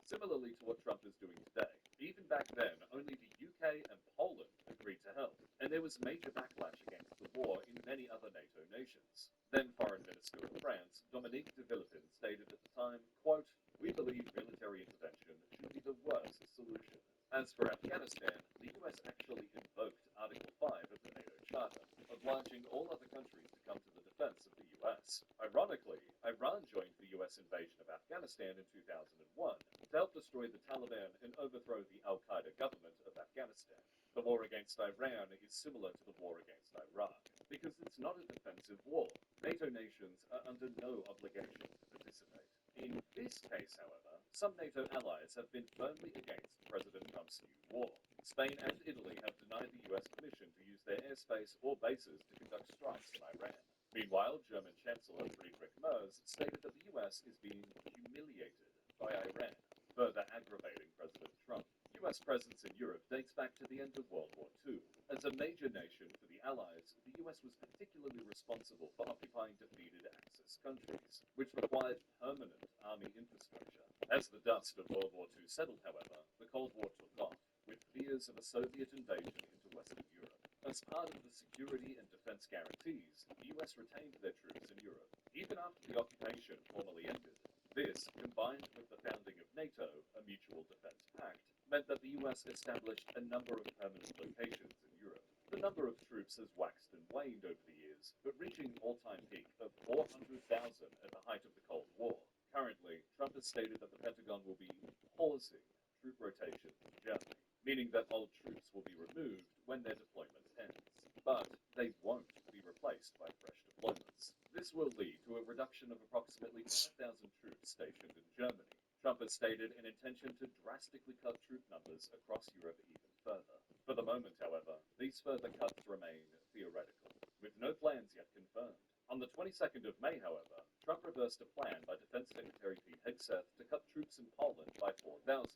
similarly to what Trump is doing today. Even back then, only the UK and Poland agreed to help, and there was major backlash against the war in many other NATO nations. Then Foreign Minister of France, Dominique de Villepin, stated at the time, quote, "We believe military intervention should be the worst solution." As for Afghanistan, the US actually invoked Article 5 of the NATO Charter, obliging all other countries to come to the defense of the US. Ironically, Iran joined the US invasion of Afghanistan in 2001 to help destroy the Taliban and overthrow the al-Qaeda government of Afghanistan. The war against Iran is similar to the war against Iraq, because it's not a defensive war. NATO nations are under no obligation to participate. In this case, however, some NATO allies have been firmly against President Trump's new war. Spain and Italy have denied the US permission to use their airspace or bases to conduct strikes in Iran. Meanwhile, German Chancellor Friedrich Merz stated that the US is being humiliated by Iran, further aggravating President Trump. US presence in Europe dates back to the end of World War II. As a major nation for the Allies, the US was particularly responsible for occupying defeated Axis countries, which required permanent army infrastructure. As the dust of World War II settled, however, the Cold War took off, with fears of a Soviet invasion into Western Europe. As part of the security and defense guarantees, the US retained their troops in Europe, even after the occupation formally ended. This, combined with the founding of NATO, a mutual defense pact, meant that the US established a number of permanent locations in Europe. The number of troops has waxed and waned over the years, but reaching an all-time peak of 400,000 at the height of the Cold War. Currently, Trump has stated that the Pentagon will be pausing troop rotations in Germany, meaning that old troops will be removed when their deployment ends. But they won't be replaced by fresh deployments. This will lead to a reduction of approximately 5,000 troops stationed in Germany. Trump has stated an intention to drastically cut troop numbers across Europe even further. For the moment, however, these further cuts remain theoretical, with no plans yet confirmed. On the 22nd of May, however, Trump reversed a plan by Defense Secretary Pete Hegseth to cut troops in Poland by 4,000,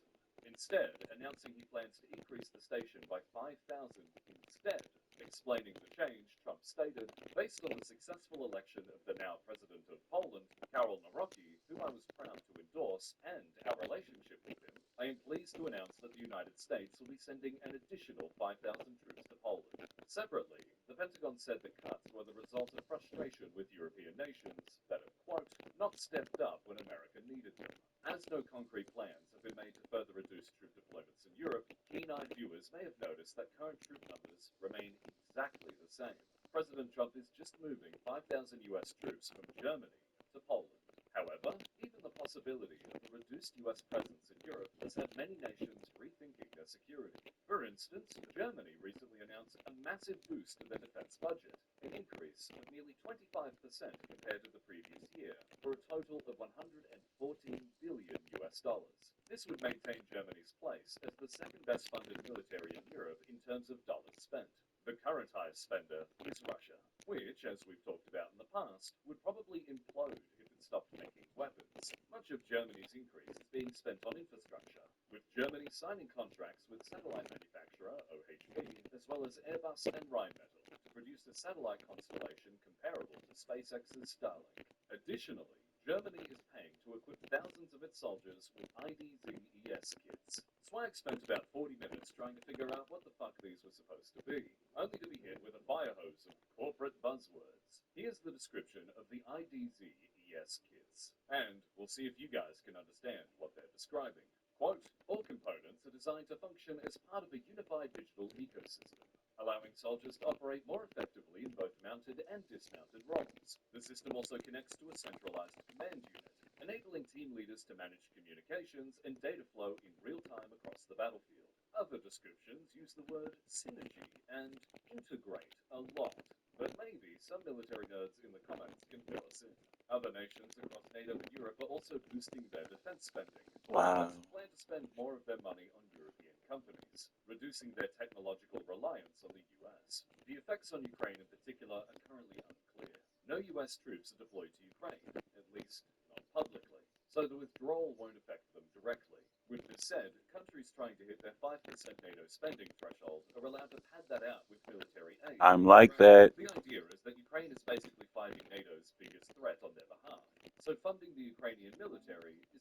instead announcing he plans to increase the station by 5,000 instead. Explaining the change, Trump stated, "Based on the successful election of the now President of Poland, Karol Nawrocki, whom I was proud to endorse, and our relationship with him, I am pleased to announce that the United States will be sending an additional 5,000 troops to Poland." Separately, the Pentagon said the cuts were the result of frustration with European nations that have, quote, "not stepped up when America needed them." As no concrete plans have been made to further reduce troop deployments in Europe, keen-eyed viewers may have noticed that current troop numbers remain exactly the same. President Trump is just moving 5,000 US troops from Germany to Poland. However, even the possibility of a reduced US presence in Europe has had many nations rethinking their security. For instance, Germany recently announced a massive boost to their defense budget, an increase of nearly 25% compared to the previous year, for a total of 114 billion US dollars. This would maintain Germany's place as the second best funded military in Europe in terms of dollars spent. The current highest spender is Russia, which, as we've talked about in the past, would probably implode if it stopped making weapons. Much of Germany's increase is being spent on infrastructure, with Germany signing contracts with satellite manufacturer OHB, as well as Airbus and Rheinmetall, to produce a satellite constellation comparable to SpaceX's Starlink. Additionally, Germany is paying to equip thousands of its soldiers with IDZ-ES kits. Swag spent about 40 minutes trying to figure out what the fuck these were supposed to be, only to be hit with a fire hose of corporate buzzwords. Here's the description of the IDZ-ES kits, and we'll see if you guys can understand what they're describing. Quote, "All components are designed to function as part of a unified digital ecosystem, allowing soldiers to operate more effectively in both mounted and dismounted roles. The system also connects to a centralized command unit, enabling team leaders to manage communications and data flow in real time across the battlefield." Other descriptions use the word synergy and integrate a lot, but maybe some military nerds in the comments can fill us in. Other nations across NATO and Europe are also boosting their defense spending. Wow. Some plan to spend more of their money on European companies, reducing their technological reliance on the US. The effects on Ukraine in particular are currently unclear. No US troops are deployed to Ukraine, at least not publicly, so the withdrawal won't affect them directly. With this said, countries trying to hit their 5% NATO spending threshold are allowed to pad that out with military aid. I'm like that. The idea is that Ukraine is basically fighting NATO's biggest threat on their behalf, so funding the Ukrainian military is